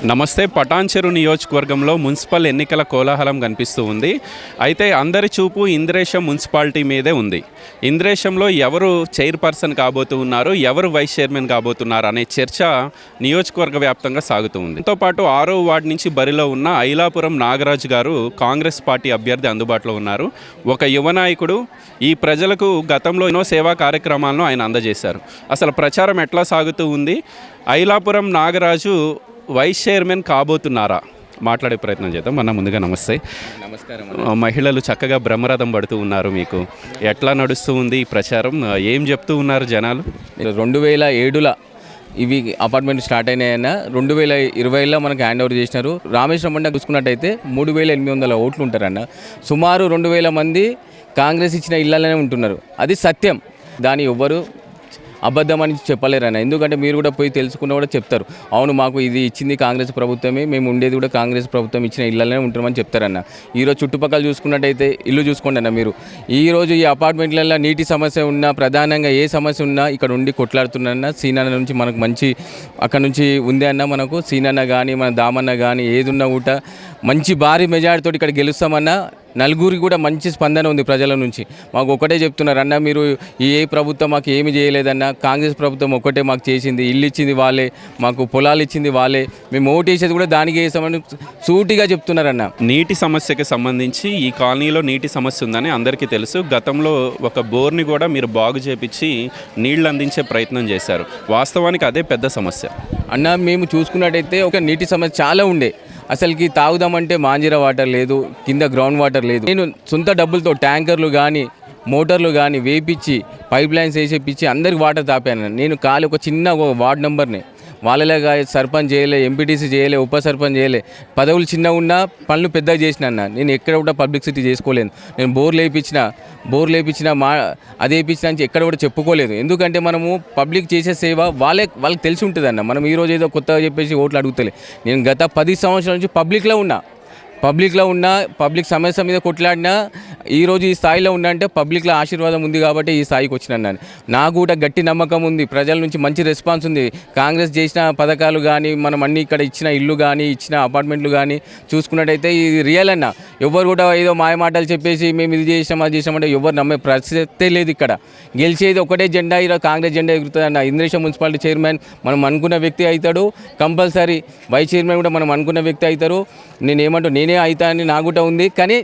నమస్తే. పటాన్చెరు నియోజకవర్గంలో మున్సిపల్ ఎన్నికల కోలాహలం కనిపిస్తూ ఉంది. అయితే అందరి చూపు ఇంద్రేశం మున్సిపాలిటీ మీదే ఉంది. ఇంద్రేశంలో ఎవరు చైర్పర్సన్ కాబోతూ ఉన్నారు, ఎవరు వైస్ చైర్మన్ కాబోతున్నారు అనే చర్చ నియోజకవర్గ వ్యాప్తంగా సాగుతూ ఉంది. దీంతో పాటు 6వ వార్డు నుంచి బరిలో ఉన్న ఐలాపురం నాగరాజు గారు కాంగ్రెస్ పార్టీ అభ్యర్థి అందుబాటులో ఉన్నారు. ఒక యువ నాయకుడు. ఈ ప్రజలకు గతంలో ఎన్నో సేవా కార్యక్రమాలను ఆయన అందజేశారు. అసలు ప్రచారం ఎట్లా సాగుతూ ఉంది? ఐలాపురం నాగరాజు వైస్ చైర్మన్ కాబోతున్నారా? మాట్లాడే ప్రయత్నం చేద్దాం. ముందుగా నమస్తే. నమస్కారం. మహిళలు చక్కగా బ్రహ్మరథం పడుతూ ఉన్నారు. మీకు ఎట్లా నడుస్తూ ఉంది ఈ ప్రచారం? ఏం చెప్తూ ఉన్నారు జనాలు? 2007లో ఇవి అపార్ట్మెంట్ స్టార్ట్ అయినాయన్న 2020లో మనకు హ్యాండ్ ఓవర్ చేసినారు. రామేశ్వరం మండలం చూసుకున్నట్టయితే 3800 ఓట్లు ఉంటారన్న. సుమారు 2000 మంది కాంగ్రెస్ ఇచ్చిన ఇళ్లలోనే ఉంటున్నారు. అది సత్యం. దాని ఎవ్వరు అబద్ధం అని చెప్పలేరన్న. ఎందుకంటే మీరు కూడా పోయి తెలుసుకున్న కూడా చెప్తారు, అవును మాకు ఇది ఇచ్చింది కాంగ్రెస్ ప్రభుత్వమే, మేము ఉండేది కూడా కాంగ్రెస్ ప్రభుత్వం ఇచ్చిన ఇళ్లలోనే ఉంటామని చెప్తారన్న. ఈరోజు చుట్టుపక్కల చూసుకున్నట్టయితే ఇల్లు చూసుకోండి అన్న. మీరు ఈరోజు ఈ అపార్ట్మెంట్లలో నీటి సమస్య ఉన్నా, ప్రధానంగా ఏ సమస్య ఉన్నా ఇక్కడ ఉండి కొట్లాడుతున్నా. సీనన్న నుంచి మనకు మంచి అక్కడ నుంచి ఉంది అన్న. మనకు సీనన్న కానీ మన దామన్న కానీ ఏది ఉన్నా కూడా మంచి భారీ మెజారిటీతో ఇక్కడ గెలుస్తామన్నా. నలుగురికి కూడా మంచి స్పందన ఉంది ప్రజల నుంచి. మాకు ఒకటే చెప్తున్నారు, అన్న మీరు ఏ ప్రభుత్వం మాకు ఏమి చేయలేదన్న, కాంగ్రెస్ ప్రభుత్వం ఒకటే మాకు చేసింది, ఇల్లు ఇచ్చింది వాళ్ళే, మాకు పొలాలు ఇచ్చింది వాళ్ళే, మేము ఓటు వేసేది కూడా దానికి వేసామని సూటిగా చెప్తున్నారన్న. నీటి సమస్యకి సంబంధించి ఈ కాలనీలో నీటి సమస్య ఉందని అందరికీ తెలుసు. గతంలో ఒక బోర్ని కూడా మీరు బాగు చేపించి నీళ్లు అందించే ప్రయత్నం చేశారు. వాస్తవానికి అదే పెద్ద సమస్య అన్న. మేము చూసుకున్నట్టయితే ఒక నీటి సమస్య చాలా ఉండే. అసలుకి తాగుదామంటే మాంజీరా వాటర్ లేదు, కింద గ్రౌండ్ వాటర్ లేదు. నేను సొంత డబ్బులతో ట్యాంకర్లు కానీ మోటార్లు కానీ వేపించి పైప్ లైన్స్ వేసేపించి అందరికి వాటర్ తాపాను. నేను ఒక చిన్న వార్డ్ నెంబర్ని వాళ్ళలాగా సర్పంచ్ చేయలే, ఎంపీటీసీ చేయలే, ఉప సర్పంచ్ చేయలే. పదవులు చిన్నగా ఉన్నా పనులు పెద్దగా చేసిన అన్న. నేను ఎక్కడ కూడా పబ్లిసిటీ చేసుకోలేను. నేను బోర్లు వేయించిన అది వేయించిన అని ఎక్కడ కూడా చెప్పుకోలేదు. ఎందుకంటే మనము పబ్లిక్ చేసే సేవ వాళ్ళకి తెలిసి ఉంటుంది అన్న. మనం ఈరోజు ఏదో కొత్తగా చెప్పేసి ఓట్లు అడుగుతలే. నేను గత 10 సంవత్సరాల నుంచి పబ్లిక్లో ఉన్నా పబ్లిక్ సమస్య మీద కొట్లాడినా ఈరోజు ఈ స్థాయిలో ఉన్నా అంటే పబ్లిక్లో ఆశీర్వాదం ఉంది కాబట్టి ఈ స్థాయికి వచ్చినాను నేను. నాకు కూడా గట్టి నమ్మకం ఉంది, ప్రజల నుంచి మంచి రెస్పాన్స్ ఉంది. కాంగ్రెస్ చేసిన పథకాలు కానీ మనం అన్ని ఇక్కడ ఇచ్చిన ఇల్లు కానీ ఇచ్చిన అపార్ట్మెంట్లు కానీ చూసుకున్నట్టయితే ఇది రియల్ అన్న. ఎవరు కూడా ఏదో మాయమాటలు చెప్పేసి మేము ఇది చేసినాం అది చేసినామంటే ఎవరు నమ్మే ప్రసక్తే లేదు. ఇక్కడ గెలిచేది ఒకటే జెండా, ఈరోజు కాంగ్రెస్ జెండా ఎగురుతుంది అన్న. ఇంద్రేశం మున్సిపాలిటీ చైర్మన్ మనం అనుకున్న వ్యక్తి అవుతాడు, కంపల్సరీ వైస్ చైర్మన్ కూడా మనం అనుకున్న వ్యక్తి అవుతారు. నేనే అవుతా అని నా కూడా ఉంది. కానీ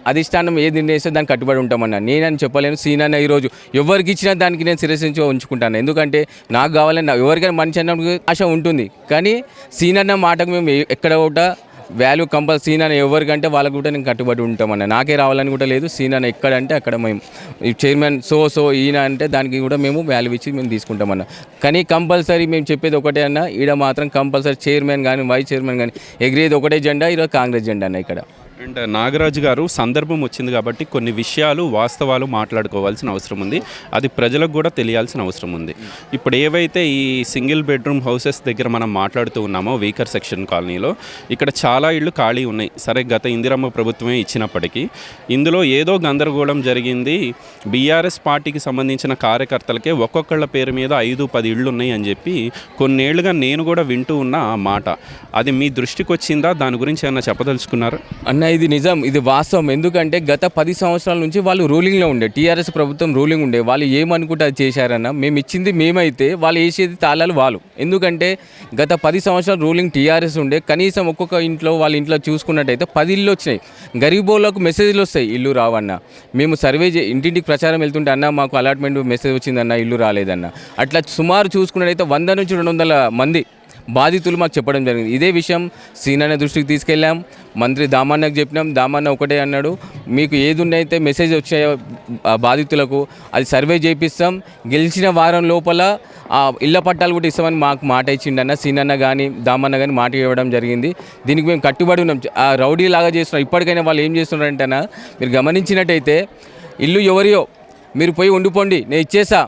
అధిష్టానం ఏది నిర్ణయిస్తే దానికి కట్టుబడి ఉంటామన్నా. నేనని చెప్పలేను. సీనన్న ఈరోజు ఎవరికి ఇచ్చినా దానికి నేను శిరసించి ఉంచుకుంటాను. ఎందుకంటే నాకు కావాలని ఎవరికైనా మనిషి అన్నప్పుడు ఆశ ఉంటుంది. కానీ సీనన్న మాటకు మేము ఎక్కడ కూడా వాల్యూ కంపల్సరీ. సీనన్న ఎవరికంటే వాళ్ళకు కూడా నేను కట్టుబడి ఉంటామన్నా. నాకే రావాలని కూడా లేదు. సీనన్న ఎక్కడంటే అక్కడ మేము చైర్మన్ ఈయన అంటే దానికి కూడా మేము వాల్యూ ఇచ్చి మేము తీసుకుంటామన్నా. కానీ కంపల్సరీ మేము చెప్పేది ఒకటే అన్న, ఈడ మాత్రం కంపల్సరీ చైర్మన్ కానీ వైస్ చైర్మన్ కానీ ఎగిరేది ఒకటే జెండా, ఈరోజు కాంగ్రెస్ జెండా అన్న ఇక్కడ. అండ్ నాగరాజు గారు, సందర్భం వచ్చింది కాబట్టి కొన్ని విషయాలు వాస్తవాలు మాట్లాడుకోవాల్సిన అవసరం ఉంది. అది ప్రజలకు కూడా తెలియాల్సిన అవసరం ఉంది. ఇప్పుడు ఏవైతే ఈ సింగిల్ బెడ్రూమ్ హౌసెస్ దగ్గర మనం మాట్లాడుతూ ఉన్నామో వీకర్ సెక్షన్ కాలనీలో, ఇక్కడ చాలా ఇళ్ళు ఖాళీ ఉన్నాయి. సరే, గత ఇందిరమ్మ ప్రభుత్వమే ఇచ్చినప్పటికీ ఇందులో ఏదో గందరగోళం జరిగింది. బీఆర్ఎస్ పార్టీకి సంబంధించిన కార్యకర్తలకే ఒక్కొక్కళ్ళ పేరు మీద 5-10 ఇళ్ళు ఉన్నాయి అని చెప్పి కొన్నేళ్లుగా నేను కూడా వింటూ ఉన్న మాట. అది మీ దృష్టికి వచ్చిందా? దాని గురించి ఏమన్నా చెప్పదలుచుకున్నారు అన్న? ఇది నిజం, ఇది వాస్తవం. ఎందుకంటే గత 10 సంవత్సరాల నుంచి వాళ్ళు రూలింగ్లో ఉండే, టీఆర్ఎస్ ప్రభుత్వం రూలింగ్ ఉండే. వాళ్ళు ఏమనుకుంటే అది చేశారన్న. మేము ఇచ్చింది మేమైతే వాళ్ళు వేసేది తాళాలు వాళ్ళు. ఎందుకంటే గత 10 సంవత్సరాలు రూలింగ్ టీఆర్ఎస్ ఉండే. కనీసం ఒక్కొక్క ఇంట్లో వాళ్ళ ఇంట్లో చూసుకున్నట్టయితే 10 ఇళ్ళు వచ్చినాయి. గరీబోళ్ళకు మెసేజ్లు వస్తాయి, ఇల్లు రావన్న. మేము సర్వే ఇంటింటికి ప్రచారం వెళ్తుంటే, అన్న మాకు అలాట్మెంట్ మెసేజ్ వచ్చిందన్న, ఇల్లు రాలేదన్న. అట్లా సుమారు చూసుకున్నట్టయితే 100 నుంచి 200 మంది బాధితులు మాకు చెప్పడం జరిగింది. ఇదే విషయం సీనన్న దృష్టికి తీసుకెళ్ళాం, మంత్రి దామన్నకు చెప్పినాం. దామన్న ఒకటే అన్నాడు, మీకు ఏది ఉన్నైతే మెసేజ్ వచ్చే బాధితులకు అది సర్వే చేపిస్తాం, గెలిచిన వారం లోపల ఆ ఇళ్ల పట్టాలు కూడా ఇస్తామని మాకు మాట ఇచ్చిండన్న. సీనన్న కానీ దామన్న కానీ మాట ఇవ్వడం జరిగింది. దీనికి మేము కట్టుబడి ఉన్నాం. ఆ రౌడీ లాగా చేస్తున్నారు. ఇప్పటికైనా వాళ్ళు ఏం చేస్తున్నారంటేనా, మీరు గమనించినట్టయితే ఇల్లు ఎవరియో మీరు పోయి ఉండిపోండి నేను ఇచ్చేసా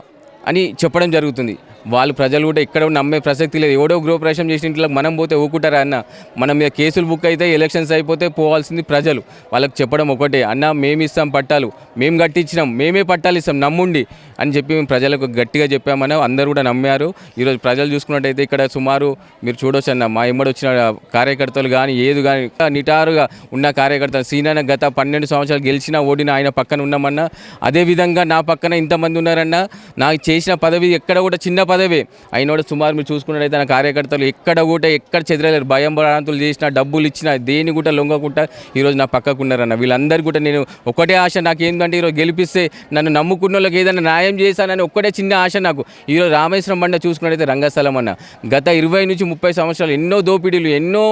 అని చెప్పడం జరుగుతుంది. వాళ్ళు ప్రజలు కూడా ఎక్కడ నమ్మే ప్రసక్తి లేదు. ఎవడో గృహప్రవేశం చేసిన ఇంట్లో మనం పోతే ఊకుంటారా అన్న? మన మీద కేసులు బుక్ అయితే ఎలక్షన్స్ అయిపోతే పోవాల్సింది ప్రజలు. వాళ్ళకి చెప్పడం ఒకటే, అన్న మేము ఇస్తాం పట్టాలు, మేము కట్టించినాం, మేమే పట్టాలు ఇస్తాం నమ్ముండి అని చెప్పి మేము ప్రజలకు గట్టిగా చెప్పామని అందరూ కూడా నమ్మారు. ఈరోజు ప్రజలు చూసుకున్నట్టయితే ఇక్కడ సుమారు మీరు చూడొచ్చు అన్న, మా ఇమ్మడి వచ్చిన కార్యకర్తలు కానీ ఏది కానీ నిటారుగా ఉన్న కార్యకర్తలు. సీనన్న గత 12 సంవత్సరాలు గెలిచినా ఓడిన ఆయన పక్కన ఉన్నామన్నా, అదేవిధంగా నా పక్కన ఇంతమంది ఉన్నారన్నా. నాకు చేసిన పదవి ఎక్కడ కూడా చిన్న పదవి అయిన కూడా సుమారు మీరు చూసుకున్నట్టయితే నా కార్యకర్తలు ఎక్కడ చెదరలేరు. భయం భ్రాంతులు చేసినా, డబ్బులు ఇచ్చినా, దేని కూడా లొంగకుండా ఈరోజు నా పక్కకు ఉన్నారన్న. వీళ్ళందరూ కూడా నేను ఒకటే ఆశ నాకు ఏంటంటే, ఈరోజు గెలిపిస్తే నన్ను నమ్ముకున్న వాళ్ళకి ఏదైనా న్యాయం చేశానని ఒక్కటే చిన్న ఆశ నాకు. ఈరోజు రామేశ్వరం బండ చూసుకున్నట్టయితే రంగస్థలం అన్న, గత 20 నుంచి 30 సంవత్సరాలు ఎన్నో దోపిడీలు, ఎన్నో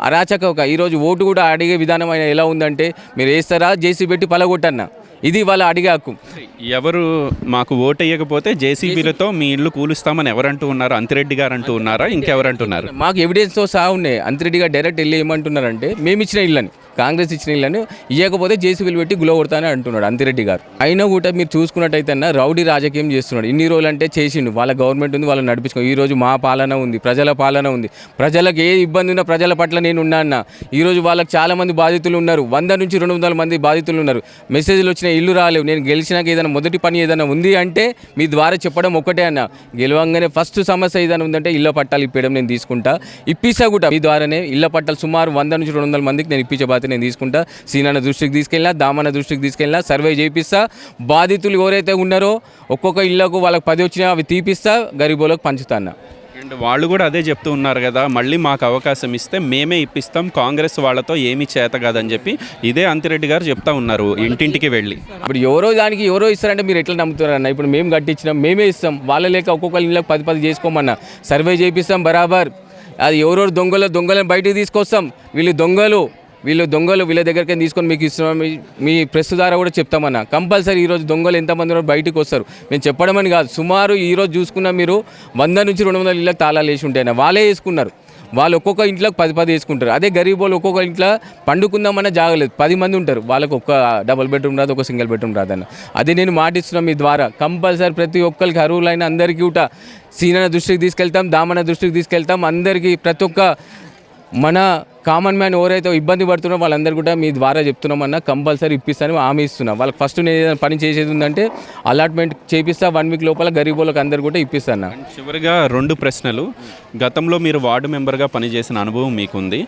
అరాచక, ఈరోజు ఓటు కూడా అడిగే విధానం అయినా ఎలా ఉందంటే, మీరు వేస్తారా జేసీ పెట్టి పలగొట్టన్న, ఇది వాళ్ళ అడిగే హక్కు. ఎవరు మాకు ఓటు వేయకపోతే జేసీబీలతో మీ ఇల్లు కూలుస్తామని ఎవరంటూ ఉన్నారు? అంతిరెడ్డి గారు అంటూ ఉన్నారా, ఇంకెవరంటున్నారు? మాకు ఎవిడెన్స్తో సహా ఉన్నాయి. అంతిరెడ్డి గారు డైరెక్ట్ వెళ్ళి ఏమంటున్నారంటే, మేము ఇచ్చిన ఇళ్ళని, కాంగ్రెస్ ఇచ్చిన ఇళ్ళని ఇవ్వకపోతే జేసీబీలు పెట్టి గుల కొడతానని అంటున్నాడు అంతిరెడ్డి గారు. అయినా కూడా మీరు చూసుకున్నట్టయితే అన్న, రౌడీ రాజకీయం చేస్తున్నాడు. ఇన్ని రోజులు అంటే చేసిండు, వాళ్ళ గవర్నమెంట్ ఉంది, వాళ్ళు నడిపించుకో. ఈరోజు మా పాలన ఉంది, ప్రజల పాలన ఉంది. ప్రజలకు ఏ ఇబ్బంది ఉన్నా ప్రజల పట్ల నేను ఉన్నా అన్న. ఈరోజు వాళ్ళకి చాలామంది బాధితులు ఉన్నారు, 100 నుంచి 200 మంది బాధితులు ఉన్నారు. మెసేజ్లు వచ్చిన ఇల్లు రాలేవు. నేను గెలిచినాక ఏదైనా మొదటి పని ఏదైనా ఉంది అంటే మీ ద్వారా చెప్పడం ఒకటే అన్న, గెలవంగానే ఫస్ట్ సమస్య ఏదైనా ఉందంటే ఇళ్ళ పట్టాలు ఇప్పేయడం నేను తీసుకుంటా, ఇప్పిస్తా కూడా. మీ ద్వారానే ఇళ్ళ పట్టాలు సుమారు 100 నుంచి 200 మందికి నేను ఇప్పించే బాధ్యత నేను తీసుకుంటా. సీనన్న దృష్టికి తీసుకెళ్ళినా, దామన్న దృష్టికి తీసుకెళ్ళినా, సర్వే చేయిస్తా. బాధితులు ఎవరైతే ఉన్నారో ఒక్కొక్క ఇళ్లకు వాళ్ళకి 10 వచ్చినా అవి తీపిస్తా, గరీబోలకు పంచుతా అన్న. అండ్ వాళ్ళు కూడా అదే చెప్తూ ఉన్నారు కదా, మళ్ళీ మాకు అవకాశం ఇస్తే మేమే ఇప్పిస్తాం, కాంగ్రెస్ వాళ్ళతో ఏమీ చేత కాదని చెప్పి ఇదే అంతిరెడ్డి గారు చెప్తా ఉన్నారు ఇంటింటికి వెళ్ళి. ఇప్పుడు ఎవరో ఇస్తారంటే మీరు ఎట్లా నమ్ముతారన్న? ఇప్పుడు మేము కట్టించినాం, మేమే ఇస్తాం. వాళ్ళ లేక ఒక్కొక్కరి ఇళ్ళకి 10 చేసుకోమన్నా, సర్వే చేయిస్తాం బరాబర్. అది ఎవరో దొంగలను బయటికి తీసుకొస్తాం. వీళ్ళు దొంగలు, వీళ్ళ దగ్గరికి తీసుకొని మీకు ఇస్తున్నాం. మీ ప్రెస్ ద్వారా కూడా చెప్తామన్నా, కంపల్సరీ ఈరోజు దొంగలు ఎంతమంది ఉన్నారు బయటకు వస్తారు. మేము చెప్పడం అని కాదు, సుమారు ఈరోజు చూసుకున్నా మీరు 100 నుంచి 200 ఇళ్ళకి తాళాలు వేసి ఉంటాయన్న, వాళ్ళే వేసుకున్నారు. వాళ్ళు ఒక్కొక్క ఇంట్లోకి 10 వేసుకుంటారు. అదే గరీబ్ వాళ్ళు ఒక్కొక్క ఇంట్లో పండుకుందామన్నా జాగలేదు, 10 మంది ఉంటారు. వాళ్ళకు ఒక డబుల్ బెడ్రూమ్ రాదు, ఒక సింగిల్ బెడ్రూమ్ రాదన్న. అది నేను మాటిస్తున్నాం మీ ద్వారా, కంపల్సరీ ప్రతి ఒక్కరికి అర్హులైన అందరికీ కూడా సీనన్న దృష్టికి తీసుకెళ్తాం, దామన్న దృష్టికి తీసుకెళ్తాం. అందరికీ ప్రతి ఒక్క మన కామన్ మ్యాన్ ఎవరైతే ఇబ్బంది పడుతున్నారో వాళ్ళందరూ కూడా మీ ద్వారా చెప్తున్నామన్నా, కంపల్సరీ ఇప్పిస్తాను హామీ ఇస్తున్నాం. వాళ్ళకి ఫస్ట్ నేను ఏదైనా పని చేసేది ఉందంటే అలాట్మెంట్ చేపిస్తా, 1 వీక్ లోపల గరీబులకు అందరు కూడా ఇప్పిస్తాను. చివరిగా 2 ప్రశ్నలు. గతంలో మీరు వార్డు మెంబర్గా పనిచేసిన అనుభవం మీకుంది.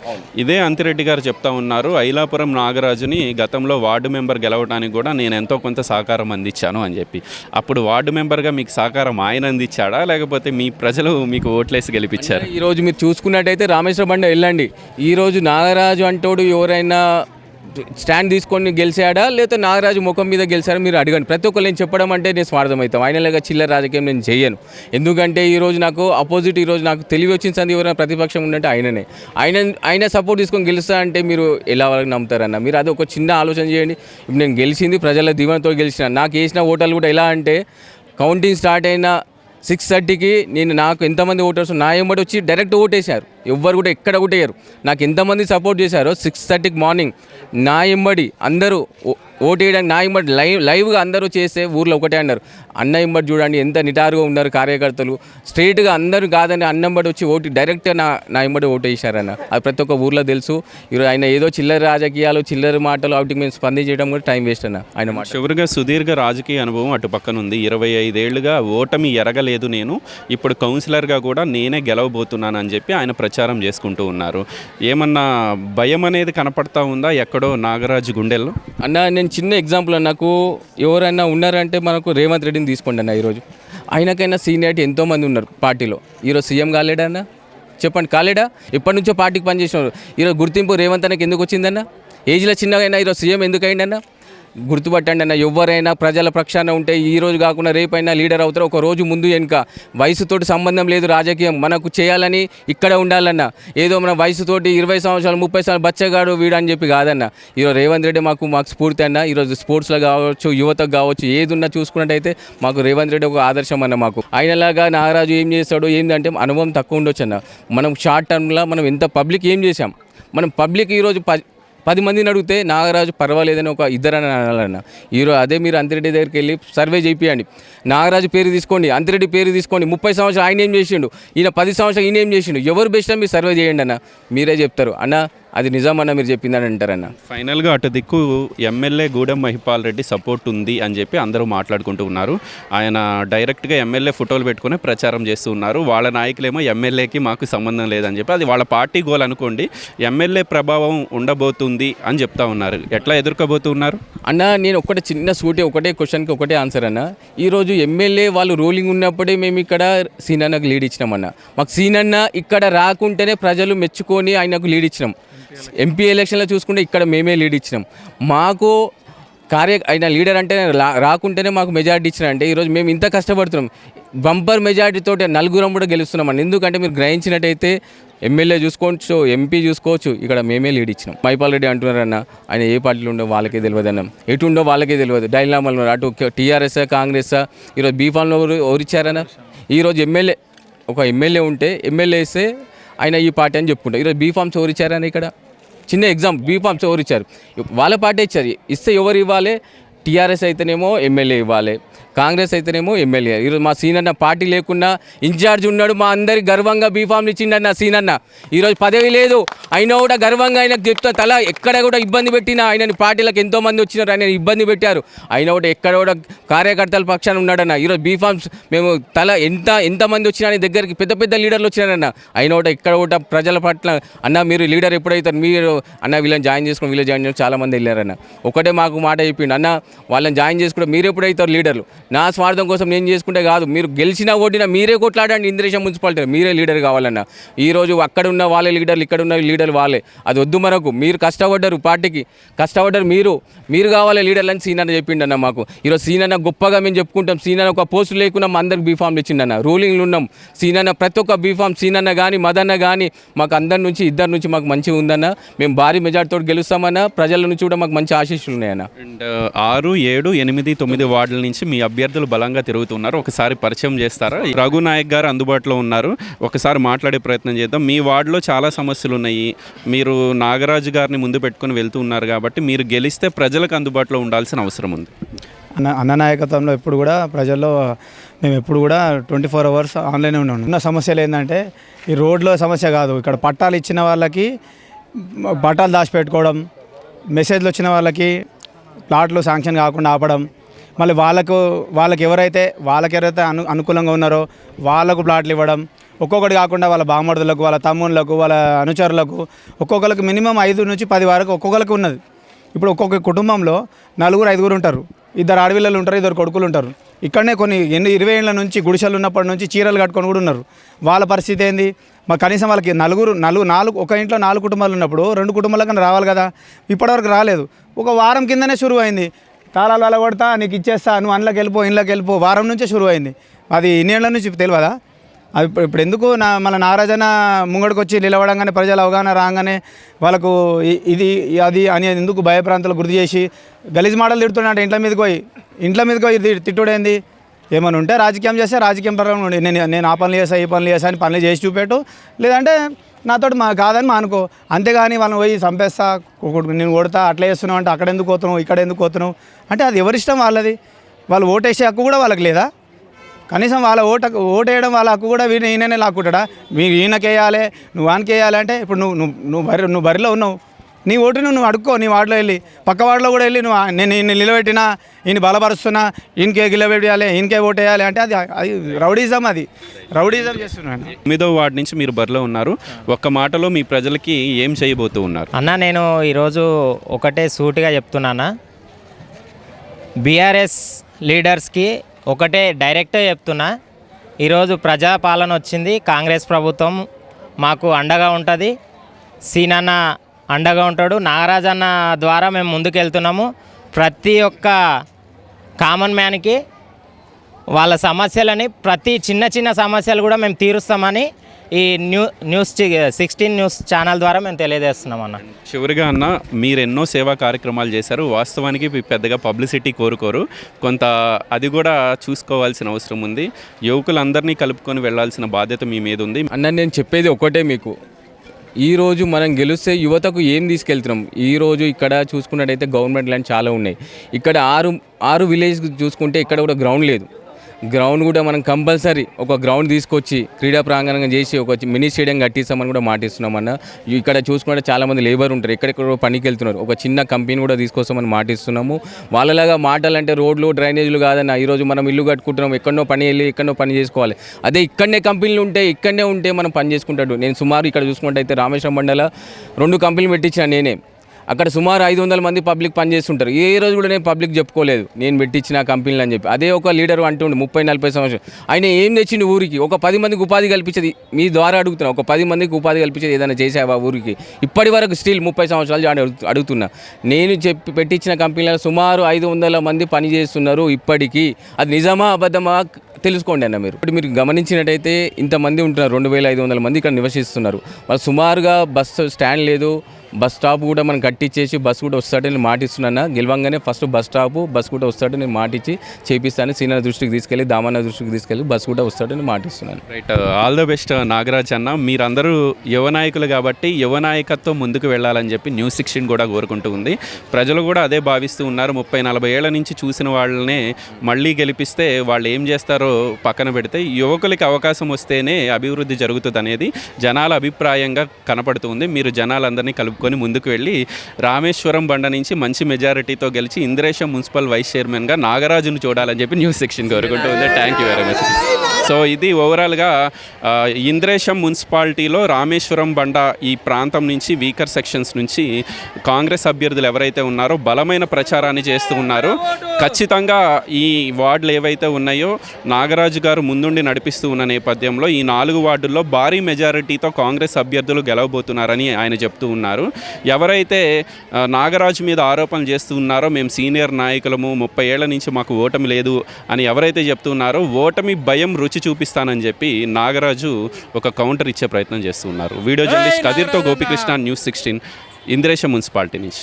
ఇదే అంతిరెడ్డి గారు చెప్తా ఉన్నారు, ఐలాపురం నాగరాజుని గతంలో వార్డు మెంబర్ గెలవడానికి కూడా నేను ఎంతో కొంత సహకారం అందించాను అని చెప్పి. అప్పుడు వార్డు మెంబర్గా మీకు సహకారం ఆయన అందించాడా, లేకపోతే మీ ప్రజలు మీకు ఓట్లేసి గెలిపించారు? ఈరోజు మీరు చూసుకున్నట్టయితే రామేశ్వర బండ వెళ్ళండి, ఈరోజు నాగరాజు అంటోడు ఎవరైనా స్టాండ్ తీసుకొని గెలిచాడా లేకపోతే నాగరాజు ముఖం మీద గెలిచారా మీరు అడగండి. ప్రతి ఒక్కరు నేను చెప్పడం అంటే నేను స్వార్థమవుతాం. ఆయనలాగా చిల్లర రాజకీయం నేను చేయను. ఎందుకంటే ఈరోజు నాకు అపోజిట్, ఈరోజు నాకు తెలివి వచ్చిన సంది ఎవరైనా ప్రతిపక్షం ఉందంటే ఆయన సపోర్ట్ తీసుకొని గెలుస్తా అంటే మీరు ఎలా వాళ్ళకి నమ్ముతారన్న? మీరు అది ఒక చిన్న ఆలోచన చేయండి. ఇప్పుడు నేను గెలిచింది ప్రజల దీవెనతో గెలిచిన. నాకు వేసిన ఓటర్లు కూడా ఎలా అంటే, కౌంటింగ్ స్టార్ట్ అయిన 6:30కి నాకు ఎంతమంది ఓటర్స్ నా ఎంబడి వచ్చి డైరెక్ట్ ఓటేశారు. ఎవ్వరు కూడా ఎక్కడ కూడా వేయరు. నాకు ఎంతమంది సపోర్ట్ చేశారో 6:30కి మార్నింగ్ నా ఎంబడి అందరూ ఓటు వేయడానికి నా ఎంబడి లైవ్గా అందరూ చేస్తే ఊర్లో ఒకటే అన్నారు, అన్న ఎంబడి చూడండి ఎంత నిటారుగా ఉన్నారు కార్యకర్తలు, స్ట్రైట్గా అందరూ కాదని అన్నంబడి వచ్చి ఓటు డైరెక్ట్గా నా ఎంబడి ఓటు వేశారన్న. అది ప్రతి ఒక్క ఊర్లో తెలుసు. ఈరోజు ఆయన ఏదో చిల్లర రాజకీయాలు, చిల్లర మాటలు వాటికి మేము స్పందించడం కూడా టైం వేస్ట్ అన్న ఆయన మాట. చివరిగా సుదీర్ఘ రాజకీయ అనుభవం అటు పక్కన ఉంది. 25 ఏళ్లుగా ఓటమి ఎరగలేదు నేను, ఇప్పుడు కౌన్సిలర్గా కూడా నేనే గెలవబోతున్నాను అని చెప్పి ఆయన ప్రచారం చేసుకుంటూ ఉన్నారు. ఏమన్నా భయం అనేది కనపడతా ఉందా ఎక్కడో నాగరాజు గుండెల్లో? అన్న నేను చిన్న ఎగ్జాంపుల్, నాకు ఎవరైనా ఉన్నారంటే మనకు రేవంత్ రెడ్డిని తీసుకోండి అన్న. ఈరోజు ఆయనకైనా సీనియారిటీ ఎంతోమంది ఉన్నారు పార్టీలో. ఈరోజు సీఎం కాలేడా అన్న? చెప్పండి, కాలేడా? ఎప్పటి నుంచో పార్టీకి పనిచేసినారు. ఈరోజు గుర్తింపు రేవంత్ అన్నకి ఎందుకు వచ్చిందన్న? ఏజ్లో చిన్నగా అయినా ఈరోజు సీఎం ఎందుకు అయిందన్న? గుర్తుపట్టండి అన్న, ఎవరైనా ప్రజల పక్షాన ఉంటే ఈ రోజు కాకుండా రేపైనా లీడర్ అవుతారు. ఒక రోజు ముందు వెనుక వయసుతోటి సంబంధం లేదు. రాజకీయం మనకు చేయాలని ఇక్కడ ఉండాలన్న. ఏదో మన వయసుతోటి 20 సంవత్సరాలు 30 సంవత్సరాలు బచ్చగాడు వీడని చెప్పి కాదన్న. ఈరోజు రేవంత్ రెడ్డి మాకు స్ఫూర్తి అన్న. ఈరోజు స్పోర్ట్స్లో కావచ్చు, యువతకు కావచ్చు, ఏది ఉన్నా చూసుకున్నట్టయితే మాకు రేవంత్ రెడ్డి ఒక ఆదర్శం అన్న. మాకు ఆయనలాగా నాగరాజు ఏం చేస్తాడో ఏంటంటే అనుభవం తక్కువ ఉండొచ్చు అన్న. మనం షార్ట్ టర్మ్లో మనం ఎంత పబ్లిక్ ఏం చేసాం, మనం పబ్లిక్ ఈరోజు 10 మందిని అడిగితే నాగరాజు పర్వాలేదని ఒక ఇద్దరని అనాలన్న. ఈరోజు అదే మీరు అంతిరెడ్డి దగ్గరికి వెళ్ళి సర్వే చేపియండి. నాగరాజు పేరు తీసుకోండి, అంతిరెడ్డి పేరు తీసుకోండి. 30 సంవత్సరాలు ఆయన ఏం చేసిండు, ఈయన 10 సంవత్సరాలు ఈయన ఏం చేసిండు, ఎవరు బెస్ట్ అని మీరు సర్వే చేయండి అన్న. మీరే చెప్తారు అన్న, అది నిజమన్న మీరు చెప్పిందని అంటారన్న. ఫైనల్గా అటు దిక్కు ఎమ్మెల్యే గూడెం మహిపాల్ రెడ్డి సపోర్ట్ ఉంది అని చెప్పి అందరూ మాట్లాడుకుంటూ ఉన్నారు. ఆయన డైరెక్ట్గా ఎమ్మెల్యే ఫోటోలు పెట్టుకుని ప్రచారం చేస్తూ ఉన్నారు. వాళ్ళ నాయకులేమో ఎమ్మెల్యేకి మాకు సంబంధం లేదని చెప్పి, అది వాళ్ళ పార్టీ గోల్ అనుకోండి, ఎమ్మెల్యే ప్రభావం ఉండబోతుంది అని చెప్తా ఉన్నారు. ఎట్లా ఎదుర్కోబోతూ ఉన్నారు అన్న? నేను ఒకటే క్వశ్చన్కి ఒకటే ఆన్సర్ అన్న. ఈరోజు ఎమ్మెల్యే వాళ్ళు రూలింగ్ ఉన్నప్పుడే మేము ఇక్కడ సీనన్నకు లీడ్ ఇచ్చినామన్న. మాకు సీనన్న ఇక్కడ రాకుంటేనే ప్రజలు మెచ్చుకొని ఆయనకు లీడ్ ఇచ్చినాం. ఎంపీ ఎలక్షన్లో చూసుకుంటే ఇక్కడ మేమే లీడ్ ఇచ్చినాం. మాకు ఆయన లీడర్ అంటే రాకుంటేనే మాకు మెజారిటీ ఇచ్చినారంటే ఈరోజు మేము ఇంత కష్టపడుతున్నాం. బంపర్ మెజారిటీతో నలుగురం కూడా గెలుస్తున్నామని. ఎందుకంటే మీరు గ్రహించినట్టయితే ఎమ్మెల్యే చూసుకోవచ్చు, ఎంపీ చూసుకోవచ్చు, ఇక్కడ మేమే లీడ్ ఇచ్చినాం. మహిపాల్ రెడ్డి అంటున్నారన్న, ఆయన ఏ పార్టీలో ఉండో వాళ్ళకే తెలియదు అన్న, ఎటు ఉండో వాళ్ళకే తెలియదు. డైలామాలు అటు టీఆర్ఎస్ కాంగ్రెస్. ఈరోజు బీఫామ్లో ఎవరిచ్చారన్న? ఈరోజు ఒక ఎమ్మెల్యే ఉంటే ఎమ్మెల్యే ఇస్తే ఆయన ఈ పార్టీ అని చెప్పుకుంటారు. ఈరోజు బీఫామ్స్ ఎవరిచ్చారని ఇక్కడ చిన్న ఎగ్జాంపుల్, బీఫామ్స్ ఎవరు ఇచ్చారు? వాళ్ళ పార్టీ ఇచ్చారు. ఇస్తే ఎవరు ఇవ్వాలి? టీఆర్ఎస్ అయితేనేమో ఎమ్మెల్యే ఇవ్వాలి, కాంగ్రెస్ అయితేనేమో ఎమ్మెల్యే. ఈరోజు మా సీనన్న పార్టీ లేకున్నా ఇన్ఛార్జ్ ఉన్నాడు, మా అందరికి గర్వంగా బీఫామ్లు ఇచ్చిండన్న సీనన్న. ఈరోజు పదవి లేదు అయినా కూడా గర్వంగా ఆయనకు చెప్తా, తల ఎక్కడ కూడా ఇబ్బంది పెట్టినా ఆయనని పార్టీలకు ఎంతోమంది వచ్చినారు, ఆయన ఇబ్బంది పెట్టారు, అయినా కూడా ఎక్కడ కూడా కార్యకర్తల పక్షాన ఉన్నాడన్న. ఈరోజు బీఫామ్స్ మేము ఎంతమంది వచ్చినా ఆయన దగ్గరికి పెద్ద పెద్ద లీడర్లు వచ్చినారన్న, అయినా కూడా ఎక్కడ కూడా ప్రజల పట్ల అన్న మీరు లీడర్ ఎప్పుడైతారు, మీరు అన్న వీళ్ళని జాయిన్ చేసుకుని చాలామంది వెళ్ళారన్న. ఒకటే మాకు మాట చెప్పిండు, అన్న వాళ్ళని జాయిన్ చేసుకుంటే మీరు ఎప్పుడైతారు లీడర్లు, నా స్వార్థం కోసం నేను చేసుకుంటే కాదు, మీరు గెలిచినా ఓడినా మీరే కొట్లాడండి, ఇంద్రేశం మున్సిపాలిటీ మీరే లీడర్ కావాలన్న. ఈరోజు అక్కడ ఉన్న వాళ్ళే లీడర్లు, ఇక్కడ ఉన్న లీడర్లు వాళ్ళే, అది వద్దు మనకు. మీరు కష్టపడ్డారు, పార్టీకి కష్టపడ్డారు, మీరు కావాలి లీడర్లు అని సీనన్న చెప్పిండన్న మాకు. ఈరోజు సీనన్న గొప్పగా మేము చెప్పుకుంటాం. సీనన్న ఒక పోస్టు లేకున్నా మా అందరికి బీఫామ్లు ఇచ్చిండన్న, రూలింగ్లు ఉన్నాం. సీనన్న ప్రతి ఒక్క బీఫామ్ సీనన్న కానీ మదన్న కానీ మాకు అందరి నుంచి ఇద్దరి నుంచి మాకు మంచిగా ఉందన్న. మేము భారీ మెజార్టీతో గెలుస్తామన్న. ప్రజల నుంచి కూడా మాకు మంచి ఆశీస్సులు ఉన్నాయన్న. అండ్ 6, 7, 8, 9 వార్డుల నుంచి మీ అభ్యర్థులు బలంగా తిరుగుతున్నారు. ఒకసారి పరిచయం చేస్తారా? రఘునాయక్ గారు అందుబాటులో ఉన్నారు, ఒకసారి మాట్లాడే ప్రయత్నం చేద్దాం. మీ వార్డులో చాలా సమస్యలు ఉన్నాయి, మీరు నాగరాజు గారిని ముందు పెట్టుకుని వెళ్తూ ఉన్నారు కాబట్టి మీరు గెలిస్తే ప్రజలకు అందుబాటులో ఉండాల్సిన అవసరం ఉంది. అన్న నాయకత్వంలో ఎప్పుడు కూడా ప్రజల్లో మేము ఎప్పుడు కూడా 24 అవర్స్ ఆన్లైన్ ఉన్న సమస్యలు ఏంటంటే ఈ రోడ్లో సమస్య కాదు, ఇక్కడ పట్టాలు ఇచ్చిన వాళ్ళకి పట్టాలు దాచిపెట్టుకోవడం, మెసేజ్లు వచ్చిన వాళ్ళకి ప్లాట్లు శాంక్షన్ కాకుండా ఆపడం, మళ్ళీ వాళ్ళకి ఎవరైతే అనుకూలంగా ఉన్నారో వాళ్ళకు ప్లాట్లు ఇవ్వడం, ఒక్కొక్కటి కాకుండా వాళ్ళ బామర్దులకు, వాళ్ళ తమ్ముళ్ళకు, వాళ్ళ అనుచరులకు ఒక్కొక్కరికి మినిమం 5 నుంచి 10 వరకు ఒక్కొక్కరికి ఉన్నది. ఇప్పుడు ఒక్కొక్క కుటుంబంలో 4, 5 ఉంటారు, 2 ఆడపిల్లలు ఉంటారు, 2 కొడుకులు ఉంటారు. ఇక్కడనే కొన్ని 20 ఏళ్ళ నుంచి గుడిసెలు ఉన్నప్పటి నుంచి చీరలు కట్టుకొని కూడా ఉన్నారు. వాళ్ళ పరిస్థితి ఏంది? కనీసం వాళ్ళకి 4 ఒక ఇంట్లో 4 కుటుంబాలు ఉన్నప్పుడు 2 కుటుంబాల కన్నా రావాలి కదా. ఇప్పటివరకు రాలేదు. ఒక వారం కిందనే షురు అయింది. తాళాలు అలా కొడతా, నీకు ఇచ్చేస్తా, నువ్వు ఇంట్లోకి వెళ్ళిపో, వారం నుంచే షురు అయింది. అది ఇన్నేళ్ల నుంచి తెలియదా? అది ఇప్పుడు ఎందుకు మన నారాజన ముంగడికి వచ్చి నిలవడంగానే ప్రజల అవగాహన రాగానే వాళ్ళకు ఇది అది అని ఎందుకు భయప్రాంతాలు గుర్తు చేసి గలీజ్ మాటలు తిడుతున్నాడు. ఇంట్లో మీదకి పోయి తిట్టుడేంది? ఏమైనా ఉంటే రాజకీయం చేస్తే రాజకీయం పరంగా ఉండి నేను ఆ పనులు చేసా, ఈ పనులు చేసా అని పనులు చేసి చూపెట్టు, లేదంటే నాతో కాదని అనుకో. అంతేగాని వాళ్ళని పోయి చంపేస్తా, నేను కొడతా, అట్లా చేస్తున్నావు అంటే అక్కడ ఎందుకు పోతున్నావు, ఇక్కడ ఎందుకు పోతున్నావు అంటే అది ఎవరిష్టం వాళ్ళది. వాళ్ళు ఓటేసే హక్కు కూడా వాళ్ళకి లేదా? కనీసం వాళ్ళ ఓటేయడం వాళ్ళ హక్కు కూడా ఈయననే లాక్కుంటాడా? ఈయనకేయాలి, నువ్వు వానికి వేయాలి అంటే ఇప్పుడు నువ్వు బరిలో ఉన్నావు, నీ ఓటును నువ్వు అడుక్కో. నీ వార్డులో వెళ్ళి పక్క వార్డులో కూడా వెళ్ళి నేను ఈయన నిలబెట్టినా, ఈయన బలపరుస్తున్నా, ఈయనకే నిలబెట్టాలి, ఈయనకే ఓటేయాలి అంటే అది రౌడీజం చేస్తున్నాను. 9వ వార్డు నుంచి మీరు బరిలో ఉన్నారు. ఒక్క మాటలో మీ ప్రజలకి ఏం చేయబోతూ ఉన్నారు? అన్న, నేను ఈరోజు ఒకటే సూటిగా చెప్తున్నానా, బీఆర్ఎస్ లీడర్స్కి ఒకటే డైరెక్ట్గా చెప్తున్నా, ఈరోజు ప్రజాపాలన వచ్చింది, కాంగ్రెస్ ప్రభుత్వం మాకు అండగా ఉంటుంది, సీనన్న అండగా ఉంటాడు, నాగరాజన్న ద్వారా మేము ముందుకు వెళ్తున్నాము. ప్రతి ఒక్క కామన్ మ్యాన్కి వాళ్ళ సమస్యలని, ప్రతి చిన్న సమస్యలు కూడా మేము తీరుస్తామని ఈ న్యూస్ 16 న్యూస్ ఛానల్ ద్వారా మేము తెలియజేస్తున్నాం అన్న. చివరిగా అన్న, మీరు ఎన్నో సేవా కార్యక్రమాలు చేశారు. వాస్తవానికి పెద్దగా పబ్లిసిటీ కోరుకోరు, కొంత అది కూడా చూసుకోవాల్సిన అవసరం ఉంది. యువకులందరినీ కలుపుకొని వెళ్లాల్సిన బాధ్యత మీ మీద ఉంది అన్న. నేను చెప్పేది ఒకటే మీకు, ఈరోజు మనం గెలిస్తే యువతకు ఏం తీసుకెళ్తున్నాం. ఈరోజు ఇక్కడ చూసుకున్నట్టయితే గవర్నమెంట్ ల్యాండ్ చాలా ఉన్నాయి. ఇక్కడ ఆరు విలేజ్ చూసుకుంటే ఇక్కడ కూడా గ్రౌండ్ లేదు. గ్రౌండ్ కూడా మనం కంపల్సరీ ఒక గ్రౌండ్ తీసుకొచ్చి క్రీడా ప్రాంగణంగా చేసి ఒక మినీ స్టేడియం కట్టిస్తామని కూడా మాటిస్తున్నామన్న. ఇక్కడ చూసుకుంటే చాలామంది లేబర్ ఉంటారు, ఎక్కడెక్కడో పనికి వెళ్తున్నారు. ఒక చిన్న కంపెనీ కూడా తీసుకొస్తామని మాటిస్తున్నాము. వాళ్ళలాగా మాటలంటే రోడ్లు డ్రైనేజీలు కాదన్న. ఈరోజు మనం ఇల్లు కట్టుకుంటున్నాం, ఎక్కడో పని వెళ్ళి ఎక్కడో పని చేసుకోవాలి. అదే ఇక్కడనే కంపెనీలు ఇక్కడనే ఉంటే మనం పని చేసుకుంటాడు. నేను సుమారు ఇక్కడ చూసుకుంటే రామేశ్వరం మండల 2 కంపెనీలు పెట్టించిన నేనే. అక్కడ సుమారు 500 మంది పబ్లిక్ పనిచేస్తుంటారు. ఏ రోజు కూడా నేను పబ్లిక్ చెప్పుకోలేదు నేను పెట్టించిన కంపెనీలు అని చెప్పి. అదే ఒక లీడర్ అంటుండే 30-40 సంవత్సరాలు ఆయన ఏం తెచ్చిండు ఊరికి. ఒక 10 మందికి ఉపాధి కల్పించేది మీ ద్వారా అడుగుతున్నా. ఒక 10 మందికి ఉపాధి కల్పించేది ఏదైనా చేసావా ఊరికి? ఇప్పటి వరకు స్టిల్ 30 సంవత్సరాలు అడుగుతున్నా. నేను పెట్టించిన కంపెనీలో సుమారు 500 మంది పని చేస్తున్నారు ఇప్పటికీ. అది నిజమా అబద్ధమా తెలుసుకోండి అన్న. ఇప్పుడు మీరు గమనించినట్టయితే ఇంతమంది ఉంటున్నారు, 2500 మంది ఇక్కడ నివసిస్తున్నారు. వాళ్ళు సుమారుగా బస్సు స్టాండ్ లేదు, బస్ స్టాప్ కూడా మనం కట్టించేసి బస్ కూడా వస్తాడని మాటిస్తున్నా. గెలవంగానే ఫస్ట్ బస్ స్టాప్ బస్ కూడా వస్తాడని మాటిచ్చి చేపిస్తాను. సీనియర్ దృష్టికి తీసుకెళ్ళి దామన్న దృష్టికి తీసుకెళ్ళి బస్ కూడా వస్తాడని మాటిస్తున్నాను. Right, all the best Nagaraj అన్న. మీరందరూ యువ నాయకులు కాబట్టి యువ నాయకత్వం ముందుకు వెళ్ళాలని చెప్పి న్యూస్ 16 కూడా కోరుకుంటూ ఉంది. ప్రజలు కూడా అదే భావిస్తూ ఉన్నారు. 30-40 ఏళ్ల నుంచి చూసిన వాళ్ళనే మళ్ళీ గెలిపిస్తే వాళ్ళు ఏం చేస్తారో పక్కన పెడితే యువకులకి అవకాశం వస్తేనే అభివృద్ధి జరుగుతుంది అనేది జనాల అభిప్రాయంగా కనపడుతుంది. మీరు జనాలందరినీ కలుపుకొని ముందుకు వెళ్ళి రామేశ్వరం బండ నుంచి మంచి మెజారిటీతో గెలిచి ఇంద్రేశం మున్సిపల్ వైస్ చైర్మన్గా నాగరాజును చూడాలని చెప్పి న్యూస్ 16 కోరుకుంటూ ఉంది. Thank you very much. So ఇది ఓవరాల్గా ఇంద్రేశం మున్సిపాలిటీలో రామేశ్వరం బండ ఈ ప్రాంతం నుంచి వీకర్ సెక్షన్స్ నుంచి కాంగ్రెస్ అభ్యర్థులు ఎవరైతే ఉన్నారో బలమైన ప్రచారాన్ని చేస్తూ ఉన్నారు. ఖచ్చితంగా ఈ వార్డులు ఏవైతే ఉన్నాయో నాగరాజు గారు ముందుండి నడిపిస్తూ ఉన్న నేపథ్యంలో ఈ 4 వార్డుల్లో భారీ మెజారిటీతో కాంగ్రెస్ అభ్యర్థులు గెలవబోతున్నారని ఆయన చెప్తూ ఉన్నారు. ఎవరైతే నాగరాజు మీద ఆరోపణలు చేస్తూ ఉన్నారో మేము సీనియర్ నాయకులము 30 ఏళ్ల నుంచి మాకు ఓటమి లేదు అని ఎవరైతే చెప్తున్నారో ఓటమి భయం రుచి చూపిస్తానని చెప్పి నాగరాజు ఒక కౌంటర్ ఇచ్చే ప్రయత్నం చేస్తున్నారు. వీడియో జర్నలిస్ట్ కదిర్తో గోపికృష్ణ, న్యూస్ 16, ఇంద్రేశం మున్సిపాలిటీ నుంచి.